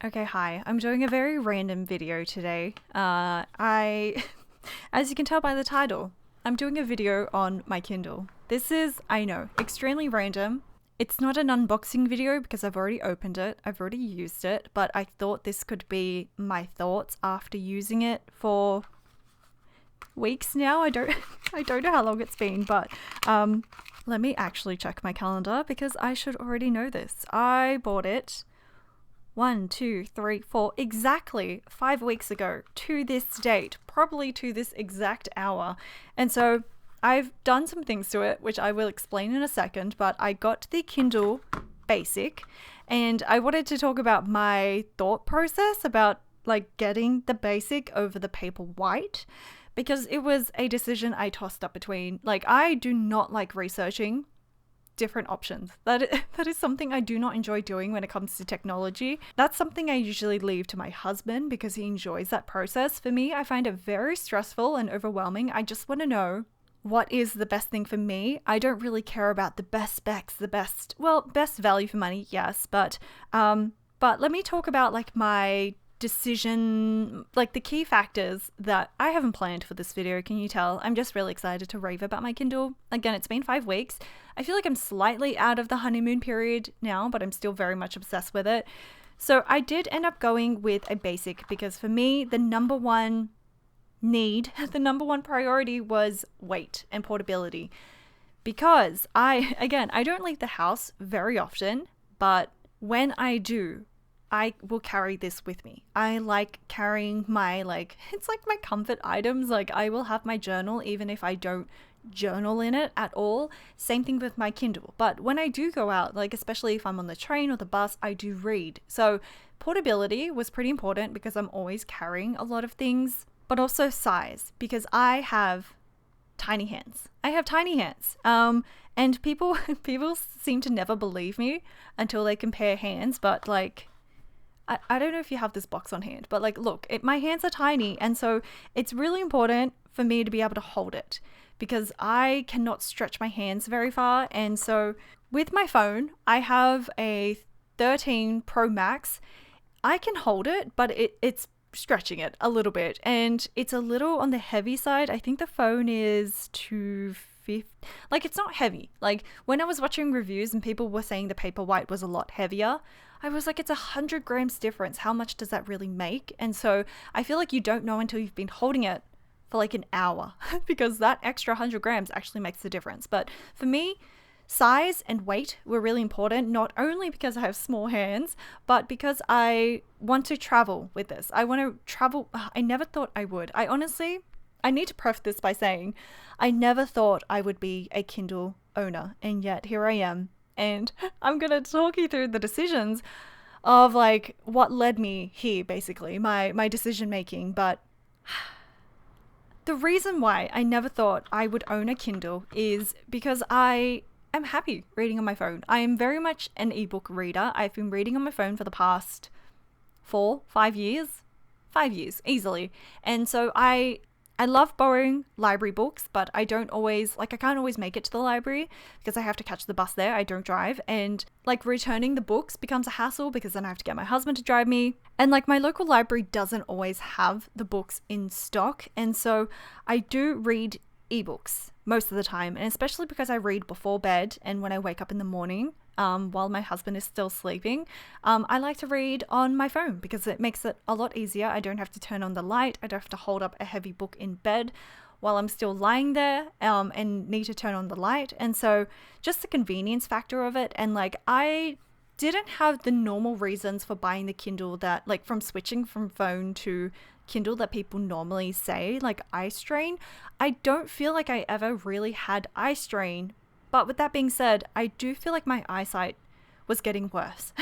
Okay, hi. I'm doing a very random video today. As you can tell by the title, I'm doing a video on my Kindle. This is, I know, extremely random. It's not an unboxing video because I've already opened it, I've already used it, but I thought this could be my thoughts after using it for weeks now. I don't know how long it's been, but let me actually check my calendar because I should already know this. I bought it 1, 2, 3, 4, exactly 5 weeks ago to this date, probably to this exact hour. And so I've done some things to it, which I will explain in a second, but I got the Kindle Basic and I wanted to talk about my thought process about like getting the Basic over the Paperwhite because it was a decision I tossed up between. Like, I do not like researching different options. That is something I do not enjoy doing when it comes to technology. That's something I usually leave to my husband because he enjoys that process. For me, I find it very stressful and overwhelming. I just want to know what is the best thing for me. I don't really care about the best specs, best value for money, yes, but let me talk about like my decision, like the key factors that I haven't planned for this video. Can you tell? I'm just really excited to rave about my Kindle. Again, it's been 5 weeks. I feel like I'm slightly out of the honeymoon period now, but I'm still very much obsessed with it. So I did end up going with a Basic because for me, the number one the number one priority was weight and portability. Because I don't leave the house very often, but when I do, I will carry this with me. I like carrying my, it's like my comfort items. Like, I will have my journal even if I don't journal in it at all. Same thing with my Kindle. But when I do go out, like especially if I'm on the train or the bus, I do read. So portability was pretty important because I'm always carrying a lot of things, but also size because I have tiny hands. I have tiny hands. And people seem to never believe me until they compare hands, but like, I don't know if you have this box on hand, but like, look, my hands are tiny. And so it's really important for me to be able to hold it because I cannot stretch my hands very far. And so with my phone, I have a 13 Pro Max. I can hold it, but it's stretching it a little bit and it's a little on the heavy side. I think the phone is 250. Like, it's not heavy. Like, when I was watching reviews and people were saying the Paperwhite was a lot heavier, I was like, it's 100 grams difference. How much does that really make? And so I feel like you don't know until you've been holding it for like an hour because that extra 100 grams actually makes the difference. But for me, size and weight were really important, not only because I have small hands, but because I want to travel with this. I want to travel. I never thought I would. I need to preface this by saying I never thought I would be a Kindle owner, and yet here I am. And I'm going to talk you through the decisions of like what led me here, basically, my decision making. But the reason why I never thought I would own a Kindle is because I am happy reading on my phone. I am very much an ebook reader. I've been reading on my phone for the past 5 years. 5 years, easily. And so I love borrowing library books, but I can't always make it to the library because I have to catch the bus there. I don't drive. And like returning the books becomes a hassle because then I have to get my husband to drive me. And like my local library doesn't always have the books in stock. And so I do read ebooks most of the time. And especially because I read before bed and when I wake up in the morning, while my husband is still sleeping, I like to read on my phone because it makes it a lot easier. I don't have to turn on the light. I don't have to hold up a heavy book in bed while I'm still lying there and need to turn on the light. And so just the convenience factor of it. And like, I didn't have the normal reasons for buying the Kindle that like from switching from phone to Kindle that people normally say, like eye strain. I don't feel like I ever really had eye strain. But with that being said, I do feel like my eyesight was getting worse.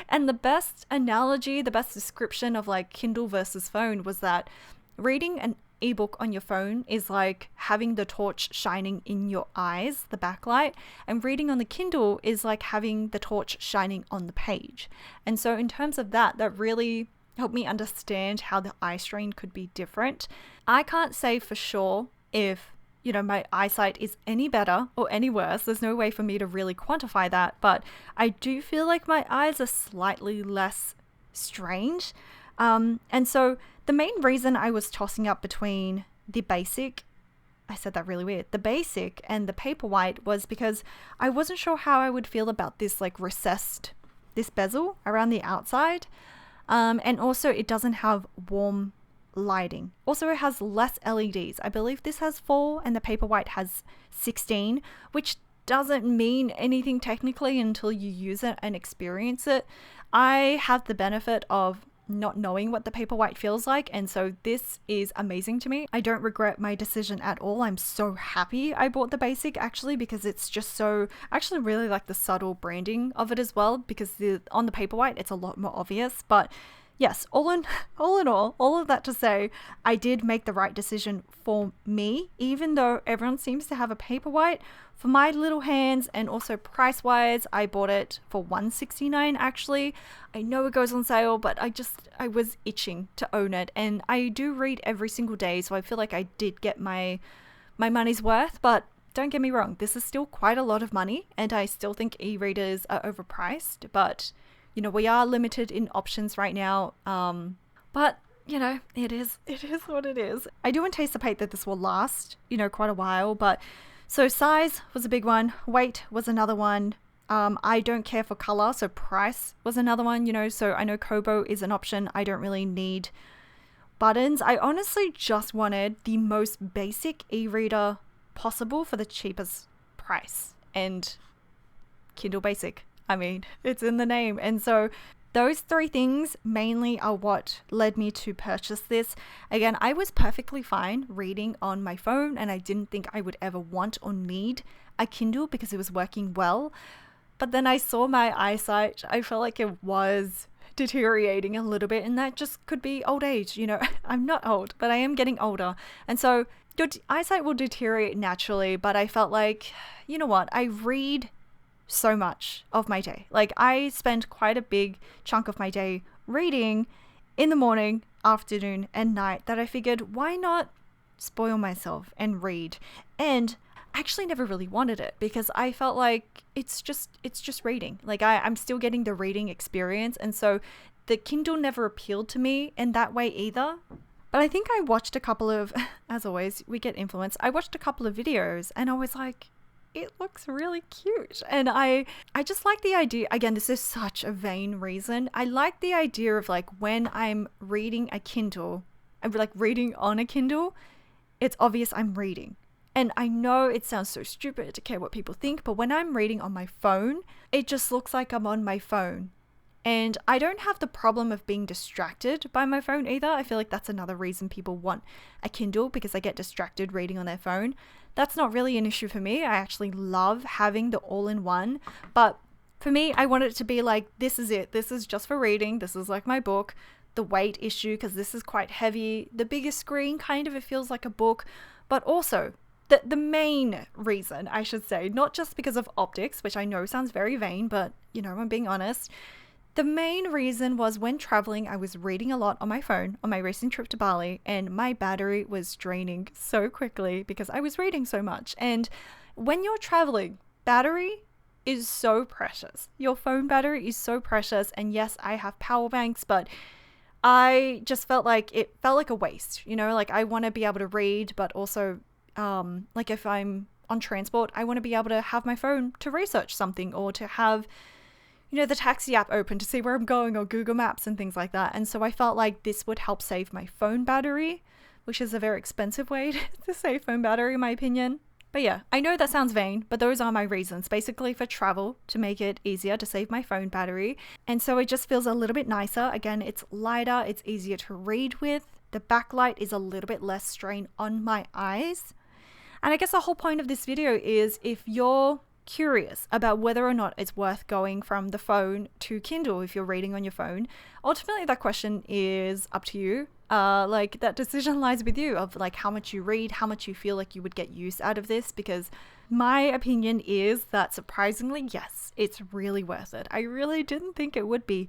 And the best analogy, the best description of like Kindle versus phone was that reading an ebook on your phone is like having the torch shining in your eyes, the backlight, and reading on the Kindle is like having the torch shining on the page. And so in terms of that really helped me understand how the eye strain could be different. I can't say for sure if my eyesight is any better or any worse. There's no way for me to really quantify that, but I do feel like my eyes are slightly less strange. And so the main reason I was tossing up between the basic, I said that really weird, the basic and the Paperwhite was because I wasn't sure how I would feel about this like recessed, this bezel around the outside. And also it doesn't have warm lighting. Also it has less LEDs. I believe this has 4 and the Paperwhite has 16, which doesn't mean anything technically until you use it and experience it. I have the benefit of not knowing what the Paperwhite feels like, and so this is amazing to me. I don't regret my decision at all. I'm so happy I bought the basic actually, because it's just so, I actually really like the subtle branding of it as well, because on the Paperwhite it's a lot more obvious. But yes, all in all of that to say, I did make the right decision for me, even though everyone seems to have a Paperwhite. For my little hands, and also price wise, I bought it for $169 actually. I know it goes on sale, but I was itching to own it, and I do read every single day, so I feel like I did get my money's worth. But don't get me wrong, this is still quite a lot of money, and I still think e-readers are overpriced, but you know, we are limited in options right now. But you know, it is what it is. I do anticipate that this will last, you know, quite a while. But so size was a big one, weight was another one. I don't care for color, so price was another one, you know, so I know Kobo is an option. I don't really need buttons. I honestly just wanted the most basic e-reader possible for the cheapest price, and Kindle Basic. I mean, it's in the name. And so those 3 things mainly are what led me to purchase this. Again, I was perfectly fine reading on my phone, and I didn't think I would ever want or need a Kindle because it was working well. But then I saw my eyesight. I felt like it was deteriorating a little bit, and that just could be old age. You know, I'm not old, but I am getting older. And so your eyesight will deteriorate naturally, but I felt like, you know what, I read so much of my day. Like I spend quite a big chunk of my day reading in the morning, afternoon, and night, that I figured, why not spoil myself and read? And I actually never really wanted it, because I felt like it's just reading. Like I'm still getting the reading experience, and so the Kindle never appealed to me in that way either. But I think I watched a couple of, as always, we get influenced. I watched a couple of videos and I was like, it looks really cute. And I just like the idea. Again, this is such a vain reason. I like the idea of like when I'm reading a Kindle, I'm like reading on a Kindle, it's obvious I'm reading. And I know it sounds so stupid to care what people think, but when I'm reading on my phone, it just looks like I'm on my phone. And I don't have the problem of being distracted by my phone either. I feel like that's another reason people want a Kindle, because they get distracted reading on their phone. That's not really an issue for me. I actually love having the all-in-one. But for me, I want it to be like, this is it. This is just for reading. This is like my book. The weight issue, because this is quite heavy. The bigger screen, kind of, it feels like a book. But also, the main reason, I should say, not just because of optics, which I know sounds very vain, but, you know, I'm being honest. The main reason was when traveling, I was reading a lot on my phone on my recent trip to Bali, and my battery was draining so quickly because I was reading so much. And when you're traveling, battery is so precious. Your phone battery is so precious. And yes, I have power banks, but I just felt like it felt like a waste, you know, like I want to be able to read, but also like if I'm on transport, I want to be able to have my phone to research something, or to have, you know, the taxi app open to see where I'm going, or Google Maps and things like that. And so I felt like this would help save my phone battery, which is a very expensive way to save phone battery in my opinion. But yeah, I know that sounds vain, but those are my reasons, basically for travel, to make it easier to save my phone battery. And so it just feels a little bit nicer. Again, it's lighter, it's easier to read with. The backlight is a little bit less strain on my eyes. And I guess the whole point of this video is, if you're curious about whether or not it's worth going from the phone to Kindle if you're reading on your phone, ultimately that question is up to you. Like that decision lies with you, of like how much you read, how much you feel like you would get use out of this, because my opinion is that surprisingly, yes, it's really worth it. I really didn't think it would be,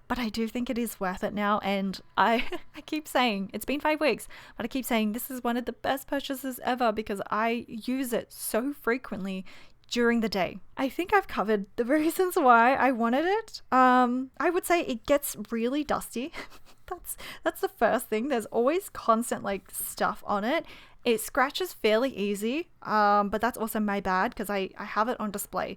but I do think it is worth it now. And I keep saying, it's been 5 weeks, but I keep saying this is one of the best purchases ever, because I use it so frequently. during the day. I think I've covered the reasons why I wanted it. I would say it gets really dusty. That's the first thing. There's always constant like stuff on it. It scratches fairly easy, but that's also my bad because I have it on display.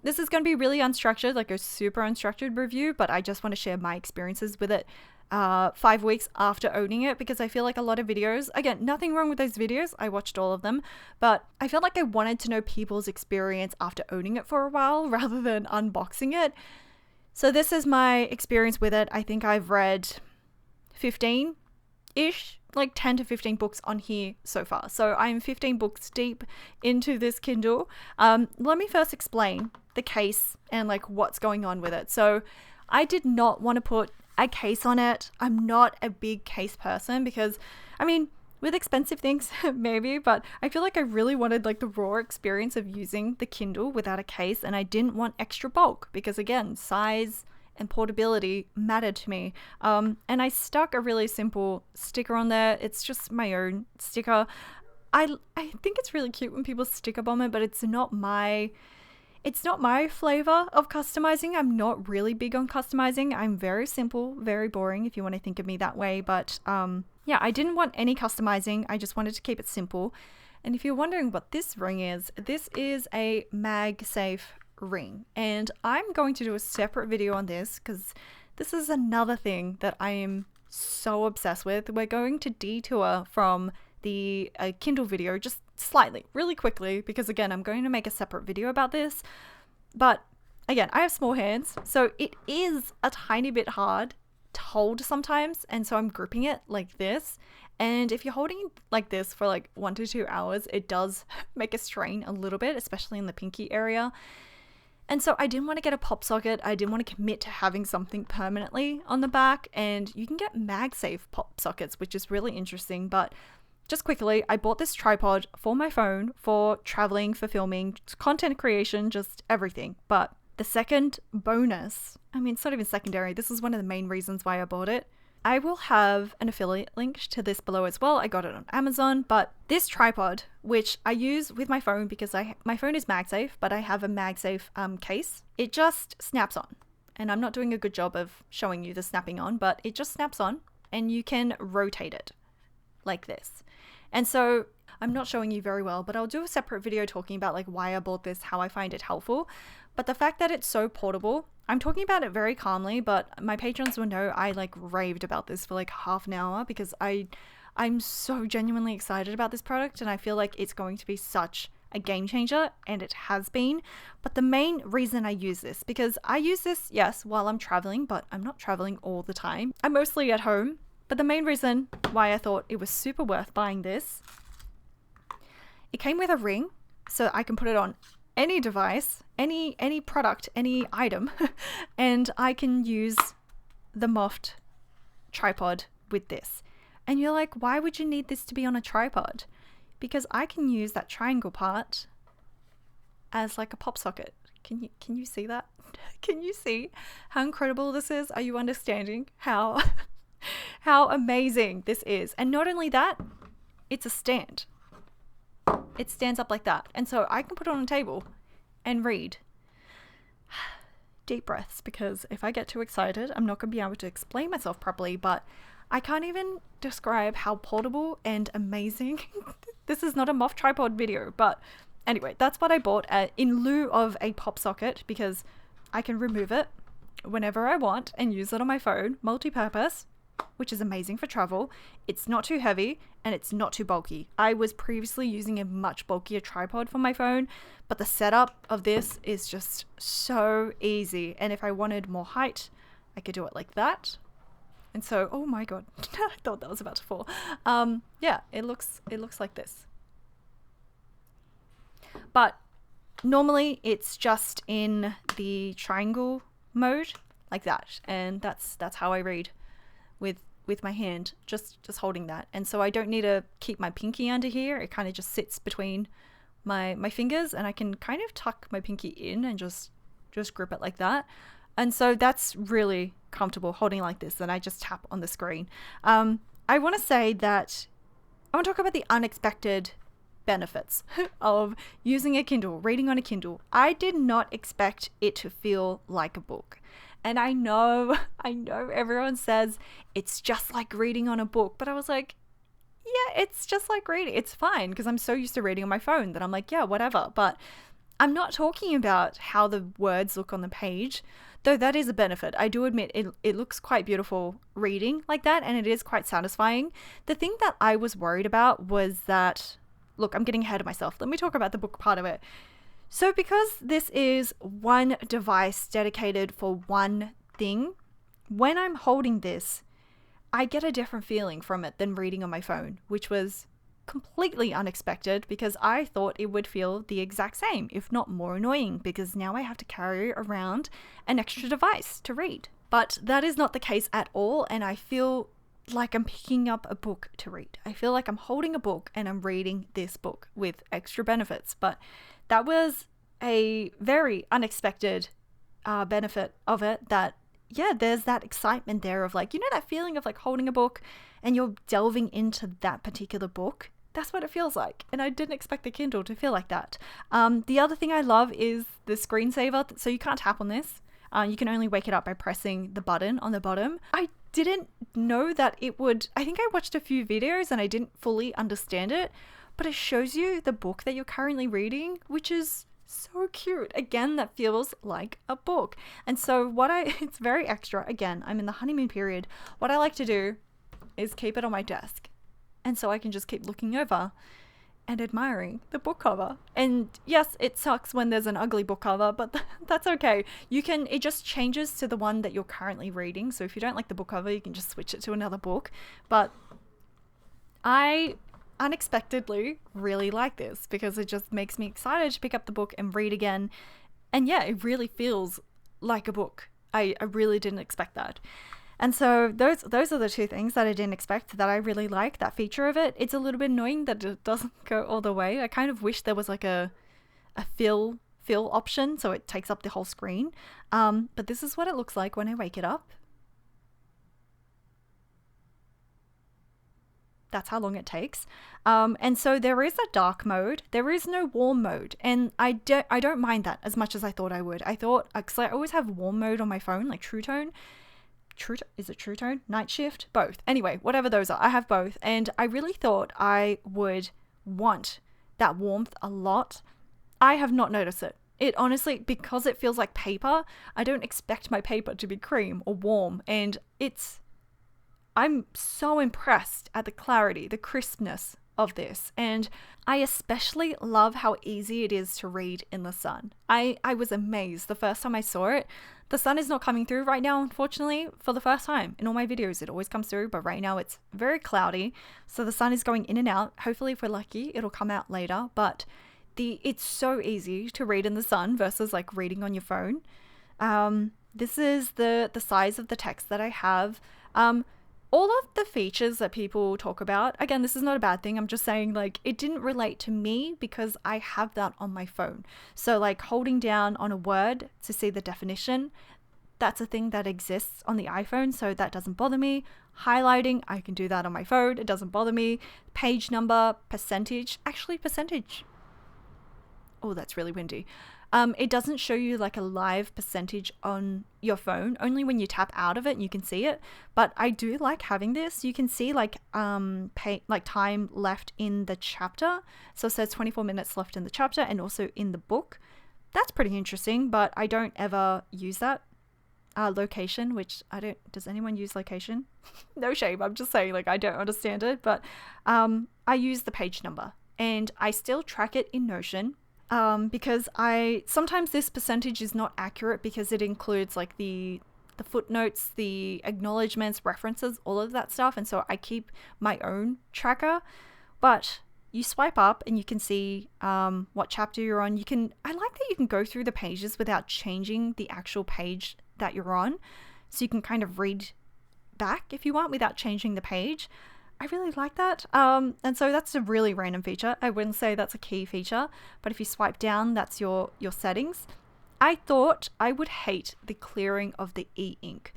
This is going to be really unstructured, like a super unstructured review, but I just want to share my experiences with it 5 weeks after owning it, because I feel like a lot of videos, again, nothing wrong with those videos, I watched all of them, but I felt like I wanted to know people's experience after owning it for a while rather than unboxing it. So this is my experience with it. I think I've read 15-ish, like 10 to 15 books on here so far. So I'm 15 books deep into this Kindle. Let me first explain the case and like what's going on with it. So I did not want to put a case on it. I'm not a big case person because, I mean, with expensive things, maybe, but I feel like I really wanted like the raw experience of using the Kindle without a case, and I didn't want extra bulk because, again, size and portability mattered to me. And I stuck a really simple sticker on there. It's just my own sticker. I think it's really cute when people sticker bomb it, but it's not my flavor of customizing. I'm not really big on customizing. I'm very simple, very boring if you want to think of me that way. But yeah, I didn't want any customizing. I just wanted to keep it simple. And if you're wondering what this ring is, this is a MagSafe ring. And I'm going to do a separate video on this because this is another thing that I am so obsessed with. We're going to detour from the Kindle video just slightly, really quickly, because again, I'm going to make a separate video about this. But again, I have small hands, so it is a tiny bit hard to hold sometimes, and so I'm gripping it like this. And if you're holding it like this for like 1 to 2 hours, it does make a strain a little bit, especially in the pinky area. And so I didn't want to get a pop socket. I didn't want to commit to having something permanently on the back, and you can get MagSafe pop sockets, which is really interesting. But just quickly, I bought this tripod for my phone, for traveling, for filming, content creation, just everything. But the second bonus, I mean, it's not even secondary, this is one of the main reasons why I bought it. I will have an affiliate link to this below as well. I got it on Amazon, but this tripod, which I use with my phone because my phone is MagSafe, but I have a MagSafe case, it just snaps on. And I'm not doing a good job of showing you the snapping on, but it just snaps on and you can rotate it like this. And so I'm not showing you very well, but I'll do a separate video talking about like why I bought this, how I find it helpful. But the fact that it's so portable, I'm talking about it very calmly, but my patrons will know I like raved about this for like half an hour because I'm so genuinely excited about this product, and I feel like it's going to be such a game changer, and it has been. But the main reason I use this, because I use this, yes, while I'm traveling, but I'm not traveling all the time. I'm mostly at home. But the main reason why I thought it was super worth buying this, it came with a ring, so I can put it on any device, any product, any item, and I can use the Moft tripod with this. And you're like, why would you need this to be on a tripod? Because I can use that triangle part as like a pop socket. Can you see that? Can you see how incredible this is? Are you understanding how amazing this is? And not only that, it's a stand. It stands up like that. And so I can put it on a table and read. Deep breaths, because if I get too excited, I'm not going to be able to explain myself properly, but I can't even describe how portable and amazing. This is not a Moft tripod video, but anyway, that's what I bought in lieu of a pop socket, because I can remove it whenever I want and use it on my phone, multi-purpose, which is amazing for travel. It's not too heavy and it's not too bulky. I was previously using a much bulkier tripod for my phone, but the setup of this is just so easy. And if I wanted more height, I could do it like that. And so, oh my god, I thought that was about to fall. Yeah, it looks like this. But normally it's just in the triangle mode like that, and that's how I read with my hand, just holding that. And so I don't need to keep my pinky under here. It kind of just sits between my fingers, and I can kind of tuck my pinky in and just grip it like that. And so that's really comfortable holding like this, and I just tap on the screen. I want to say that I want to talk about the unexpected benefits of using a Kindle, reading on a Kindle. I did not expect it to feel like a book. And I know everyone says it's just like reading on a book, but I was like, yeah, it's just like reading. It's fine because I'm so used to reading on my phone that I'm like, yeah, whatever. But I'm not talking about how the words look on the page, though that is a benefit. I do admit it looks quite beautiful reading like that, and it is quite satisfying. The thing that I was worried about was that, look, I'm getting ahead of myself. Let me talk about the book part of it. So because this is one device dedicated for one thing, when I'm holding this, I get a different feeling from it than reading on my phone, which was completely unexpected because I thought it would feel the exact same, if not more annoying, because now I have to carry around an extra device to read. But that is not the case at all, and I feel like I'm picking up a book to read. I feel like I'm holding a book and I'm reading this book with extra benefits. But that was a very unexpected benefit of it, that yeah, there's that excitement there of like, you know, that feeling of like holding a book and you're delving into that particular book. That's what it feels like. And I didn't expect the Kindle to feel like that. The other thing I love is the screensaver. So you can't tap on this. You can only wake it up by pressing the button on the bottom. I didn't know that it would. I think I watched a few videos and I didn't fully understand it, but it shows you the book that you're currently reading, which is so cute. Again, that feels like a book. And so it's very extra. Again, I'm in the honeymoon period. What I like to do is keep it on my desk. And so I can just keep looking over and admiring the book cover. And yes, it sucks when there's an ugly book cover, but that's okay. It just changes to the one that you're currently reading. So if you don't like the book cover, you can just switch it to another book. But I unexpectedly really like this because it just makes me excited to pick up the book and read again. And yeah, it really feels like a book. I really didn't expect that. And so those are the two things that I didn't expect that I really like, that feature of it. It's a little bit annoying that it doesn't go all the way. I kind of wish there was like a fill option so it takes up the whole screen. But this is what it looks like when I wake it up. That's how long it takes. And so there is a dark mode. There is no warm mode. And I don't mind that as much as I thought I would. I thought, because I always have warm mode on my phone, like True Tone. Is it True Tone? Night Shift? Both. Anyway, whatever those are, I have both. And I really thought I would want that warmth a lot. I have not noticed it. It honestly, because it feels like paper, I don't expect my paper to be cream or warm. And I'm so impressed at the clarity, the crispness of this. And I especially love how easy it is to read in the sun. I was amazed the first time I saw it. The sun is not coming through right now, unfortunately, for the first time. In all my videos, it always comes through, but right now it's very cloudy. So the sun is going in and out. Hopefully, if we're lucky, it'll come out later. But it's so easy to read in the sun versus like reading on your phone. This is the size of the text that I have. All of the features that people talk about, again, this is not a bad thing. I'm just saying like it didn't relate to me because I have that on my phone. So like holding down on a word to see the definition, that's a thing that exists on the iPhone. So that doesn't bother me. Highlighting, I can do that on my phone. It doesn't bother me. Page number, percentage. Oh, that's really windy. It doesn't show you like a live percentage on your phone, only when you tap out of it and you can see it. But I do like having this. You can see like time left in the chapter. So it says 24 minutes left in the chapter and also in the book. That's pretty interesting, but I don't ever use that. Location, which does anyone use location? No shame. I'm just saying like I don't understand it, but I use the page number and I still track it in Notion. Because sometimes this percentage is not accurate because it includes like the footnotes, the acknowledgements, references, all of that stuff. And so I keep my own tracker, but you swipe up and you can see what chapter you're on. I like that you can go through the pages without changing the actual page that you're on. So you can kind of read back if you want without changing the page. I really like that. And so that's a really random feature. I wouldn't say that's a key feature, but if you swipe down, that's your settings. I thought I would hate the clearing of the e-ink.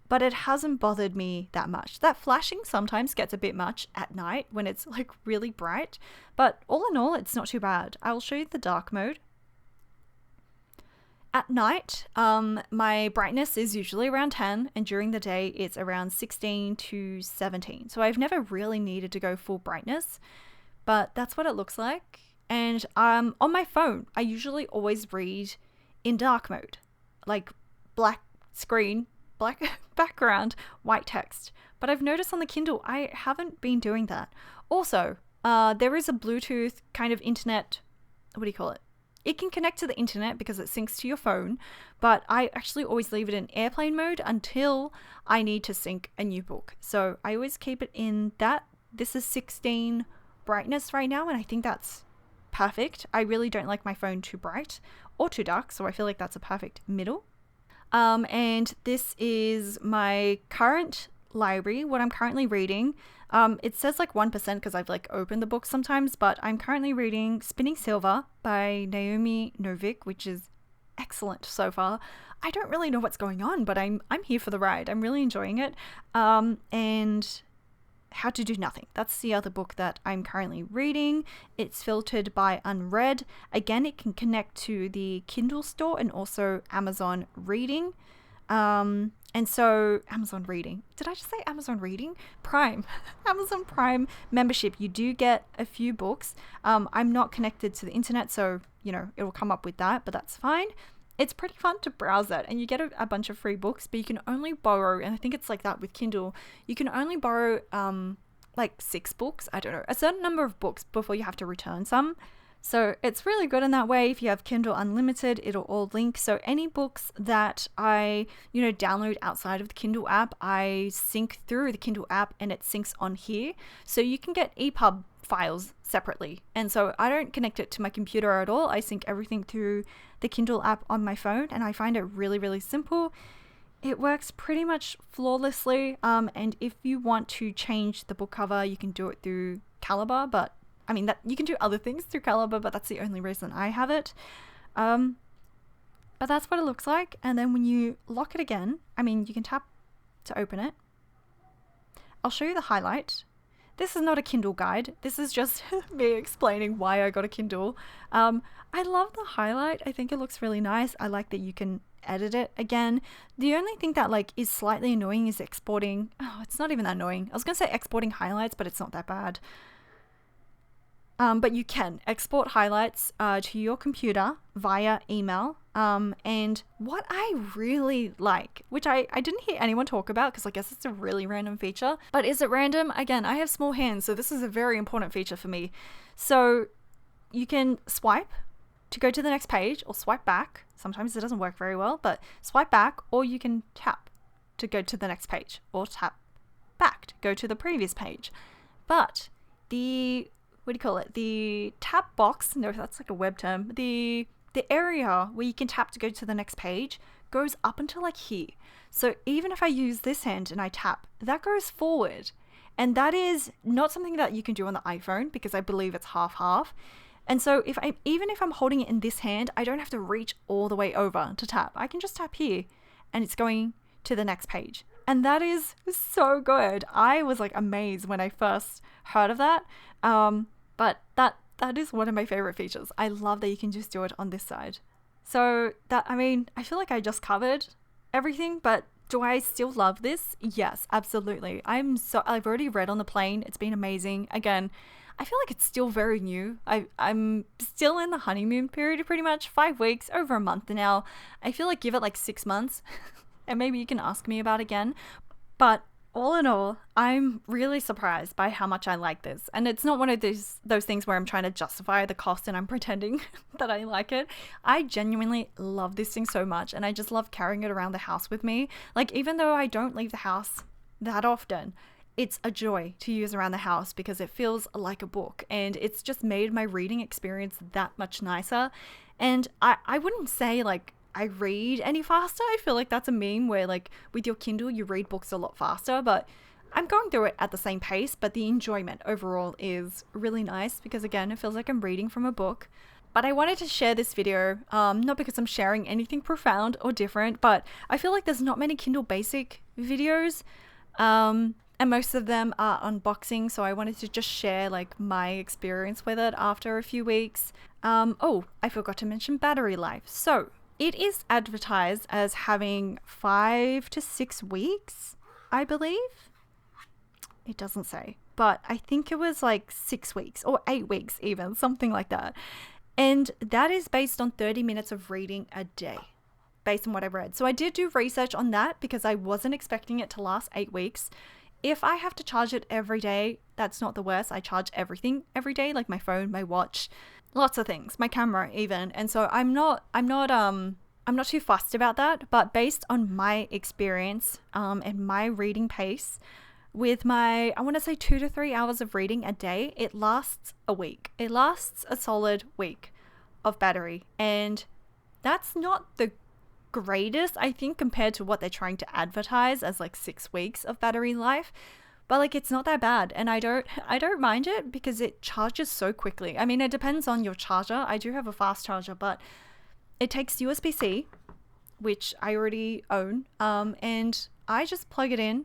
but it hasn't bothered me that much. That flashing sometimes gets a bit much at night when it's like really bright, but all in all, it's not too bad. I'll show you the dark mode. At night, my brightness is usually around 10, and during the day, it's around 16 to 17. So I've never really needed to go full brightness, but that's what it looks like. And on my phone, I usually always read in dark mode, like black screen, black background, white text. But I've noticed on the Kindle, I haven't been doing that. Also, there is a Bluetooth kind of internet, what do you call it? It can connect to the internet because it syncs to your phone, but I actually always leave it in airplane mode until I need to sync a new book. So I always keep it in that. This is 16 brightness right now, and I think that's perfect. I really don't like my phone too bright or too dark, so I feel like that's a perfect middle. And this is my current library, what I'm currently reading. It says like 1% because I've like opened the book sometimes, but I'm currently reading Spinning Silver by Naomi Novik, which is excellent so far. I don't really know what's going on, but I'm here for the ride. I'm really enjoying it. And How to Do Nothing. That's the other book that I'm currently reading. It's filtered by unread. Again, it can connect to the Kindle store and also Amazon Reading. And so Amazon Reading. Did I just say Amazon Reading? Prime. Amazon Prime membership. You do get a few books. I'm not connected to the internet, so, it will come up with that, but that's fine. It's pretty fun to browse it, and you get a bunch of free books, but you can only borrow, and I think it's like that with Kindle, you can only borrow like 6 books, I don't know, a certain number of books before you have to return some. So it's really good in that way. If you have Kindle Unlimited, it'll all link. So any books that I, download outside of the Kindle app, I sync through the Kindle app and it syncs on here. So you can get EPUB files separately. And so I don't connect it to my computer at all. I sync everything through the Kindle app on my phone, and I find it really, really simple. It works pretty much flawlessly. And if you want to change the book cover, you can do it through Calibre, but that you can do other things through Calibre, but that's the only reason I have it. But that's what it looks like. And then when you lock it again, you can tap to open it. I'll show you the highlight. This is not a Kindle guide. This is just me explaining why I got a Kindle. I love the highlight. I think it looks really nice. I like that you can edit it again. The only thing that is slightly annoying is exporting. Oh, it's not even that annoying. I was going to say exporting highlights, but it's not that bad. But you can export highlights to your computer via email. And what I really like, which I didn't hear anyone talk about because I guess it's a really random feature, but is it random? Again, I have small hands, so this is a very important feature for me. So you can swipe to go to the next page or swipe back. Sometimes it doesn't work very well, but swipe back, or you can tap to go to the next page or tap back to go to the previous page. But the tap box, no, that's like a web term, the area where you can tap to go to the next page goes up until like here. So even if I use this hand and I tap, that goes forward. And that is not something that you can do on the iPhone because I believe it's half. And so even if I'm holding it in this hand, I don't have to reach all the way over to tap. I can just tap here and it's going to the next page. And that is so good. I was amazed when I first heard of that. But that is one of my favorite features. I love that you can just do it on this side. So I feel like I just covered everything, but do I still love this? Yes, absolutely. I've already read on the plane. It's been amazing. Again, I feel like it's still very new. I'm still in the honeymoon period, pretty much 5 weeks, over a month now. I feel like give it 6 months and maybe you can ask me about it again. But all in all, I'm really surprised by how much I like this. And it's not one of those things where I'm trying to justify the cost and I'm pretending that I like it. I genuinely love this thing so much, and I just love carrying it around the house with me. Even though I don't leave the house that often, it's a joy to use around the house because it feels like a book, and it's just made my reading experience that much nicer. And I wouldn't say I read any faster. I feel like that's a meme where with your Kindle you read books a lot faster, but I'm going through it at the same pace, but the enjoyment overall is really nice because again, it feels like I'm reading from a book. But I wanted to share this video, not because I'm sharing anything profound or different, but I feel like there's not many Kindle Basic videos, and most of them are unboxing, so I wanted to just share like my experience with it after a few weeks. Oh, I forgot to mention battery life. So it is advertised as having 5 to 6 weeks, I believe. It doesn't say, but I think it was like 6 weeks or 8 weeks even, something like that. And that is based on 30 minutes of reading a day, based on what I read. So I did do research on that because I wasn't expecting it to last 8 weeks. If I have to charge it every day, that's not the worst. I charge everything every day, like my phone, my watch, lots of things, my camera even. And so I'm not too fussed about that. But based on my experience and my reading pace, with my, I want to say 2 to 3 hours of reading a day, it lasts a week. It lasts a solid week of battery. And that's not the greatest, I think, compared to what they're trying to advertise as like 6 weeks of battery life. But like, it's not that bad. And I don't mind it because it charges so quickly. I mean, it depends on your charger. I do have a fast charger, but it takes USB-C, which I already own. And I just plug it in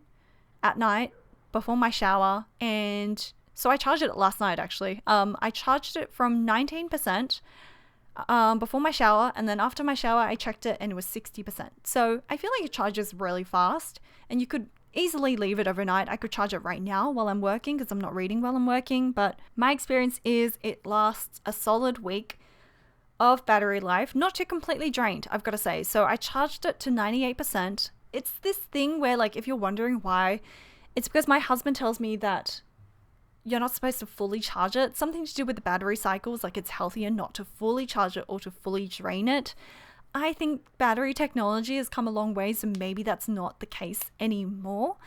at night before my shower, and so I charged it last night actually. I charged it from 19% before my shower, and then after my shower I checked it and it was 60%. So I feel like it charges really fast, and you could easily leave it overnight. I could charge it right now while I'm working because I'm not reading while I'm working, but my experience is it lasts a solid week of battery life, not too completely drained, I've got to say. So I charged it to 98%. It's this thing where, like, if you're wondering why, it's because my husband tells me that you're not supposed to fully charge it. Something to do with the battery cycles, like it's healthier not to fully charge it or to fully drain it. I think battery technology has come a long way, so maybe that's not the case anymore.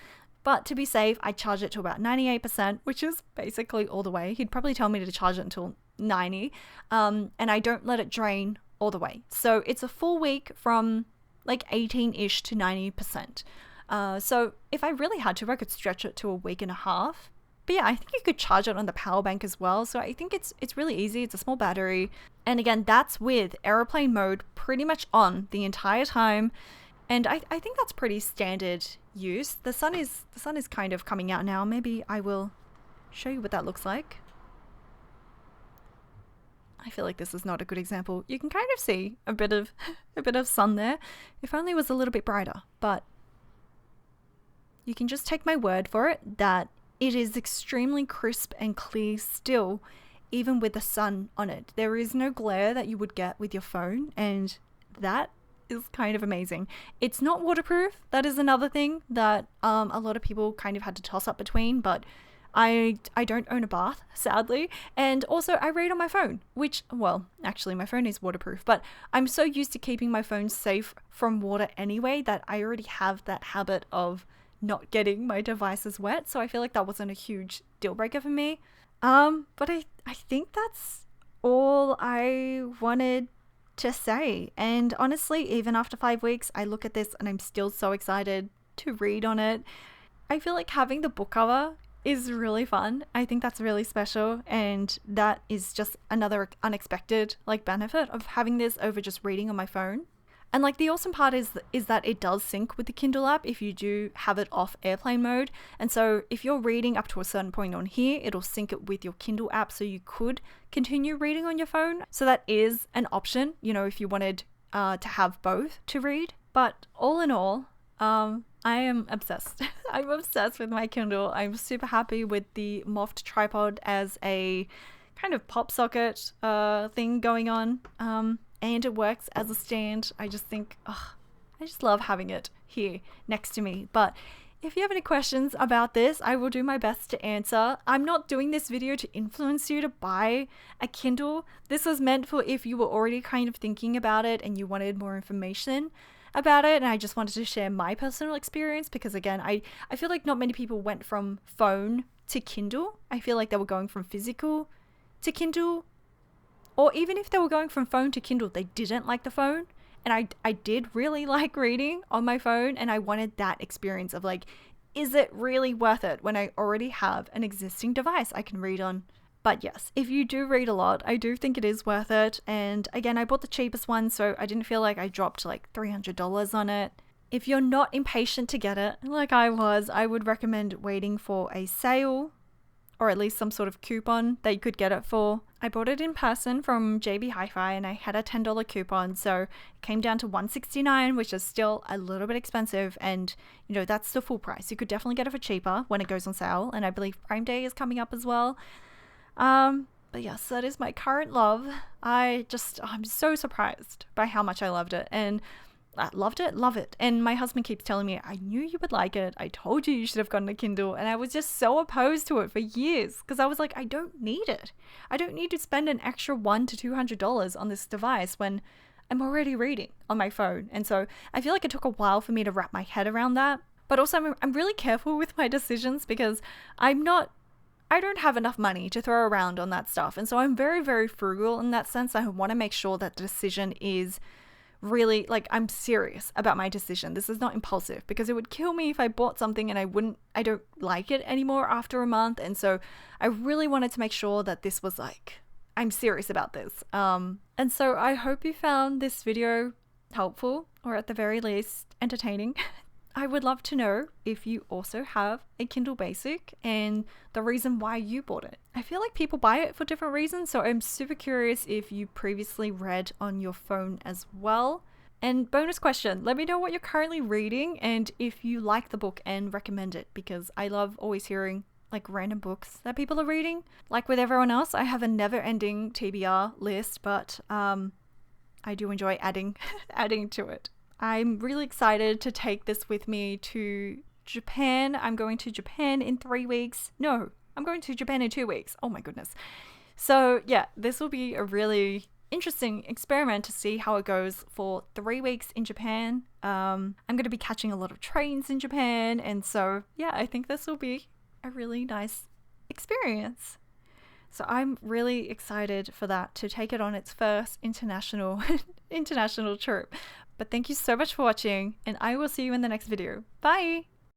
But to be safe, I charge it to about 98%, which is basically all the way. He'd probably tell me to charge it until 90, and I don't let it drain all the way. So it's a full week from like 18-ish to 90%. So if I really had to, I could stretch it to a week and a half. But yeah, I think you could charge it on the power bank as well. So I think it's really easy. It's a small battery. And again, that's with airplane mode pretty much on the entire time. And I think that's pretty standard use. The sun is kind of coming out now. Maybe I will show you what that looks like. I feel like this is not a good example. You can kind of see a bit of sun there. If only it was a little bit brighter. But you can just take my word for it that it is extremely crisp and clear still, even with the sun on it. There is no glare that you would get with your phone, and that is kind of amazing. It's not waterproof. That is another thing that a lot of people kind of had to toss up between, but I don't own a bath, sadly. And also I read on my phone, which, well, actually my phone is waterproof, but I'm so used to keeping my phone safe from water anyway that I already have that habit of not getting my devices wet. So I feel like that wasn't a huge deal breaker for me. But I think that's all I wanted to say. And honestly, even after 5 weeks, I look at this and I'm still so excited to read on it. I feel like having the book cover is really fun. I think that's really special, and that is just another unexpected like benefit of having this over just reading on my phone. And like the awesome part is that it does sync with the Kindle app if you do have it off airplane mode. And so if you're reading up to a certain point on here, it'll sync it with your Kindle app, so you could continue reading on your phone. So that is an option, you know, if you wanted to have both to read. But all in all, I am obsessed. I'm obsessed with my Kindle. I'm super happy with the Moft tripod as a kind of pop socket thing going on. And it works as a stand. I just think, I just love having it here next to me. But if you have any questions about this, I will do my best to answer. I'm not doing this video to influence you to buy a Kindle. This was meant for if you were already kind of thinking about it and you wanted more information about it. And I just wanted to share my personal experience because, again, I feel like not many people went from phone to Kindle. I feel like they were going from physical to Kindle. Or even if they were going from phone to Kindle, they didn't like the phone. And I did really like reading on my phone, and I wanted that experience of like, is it really worth it when I already have an existing device I can read on But yes, if you do read a lot, I do think it is worth it. And again, I bought the cheapest one, so I didn't feel like I dropped like $300 on it. If you're not impatient to get it, like I was, I would recommend waiting for a sale or at least some sort of coupon that you could get it for. I bought it in person from JB Hi-Fi and I had a $10 coupon, so it came down to $169, which is still a little bit expensive, and you know, that's the full price. You could definitely get it for cheaper when it goes on sale, and I believe Prime Day is coming up as well. But yes, that is my current love. I'm so surprised by how much I loved it, and I loved it, love it. And my husband keeps telling me, I knew you would like it. I told you should have gotten a Kindle. And I was just so opposed to it for years because I was like, I don't need it. I don't need to spend an extra $100 to $200 on this device when I'm already reading on my phone. And so I feel like it took a while for me to wrap my head around that. But also I'm really careful with my decisions because I don't have enough money to throw around on that stuff. And so I'm very, very frugal in that sense. I want to make sure that the decision is really, like, I'm serious about my decision. This is not impulsive, because it would kill me if I bought something and I don't like it anymore after a month. And so I really wanted to make sure that this was like, I'm serious about this. And so I hope you found this video helpful, or at the very least entertaining. I would love to know if you also have a Kindle Basic and the reason why you bought it. I feel like people buy it for different reasons, so I'm super curious if you previously read on your phone as well. And bonus question, let me know what you're currently reading and if you like the book and recommend it, because I love always hearing like random books that people are reading. Like with everyone else, I have a never-ending TBR list, but I do enjoy adding to it. I'm really excited to take this with me to Japan. I'm going to Japan in 3 weeks. No, I'm going to Japan in 2 weeks. Oh my goodness. So yeah, this will be a really interesting experiment to see how it goes for 3 weeks in Japan. I'm going to be catching a lot of trains in Japan. And so yeah, I think this will be a really nice experience. So I'm really excited for that, to take it on its first international trip. But thank you so much for watching, and I will see you in the next video. Bye!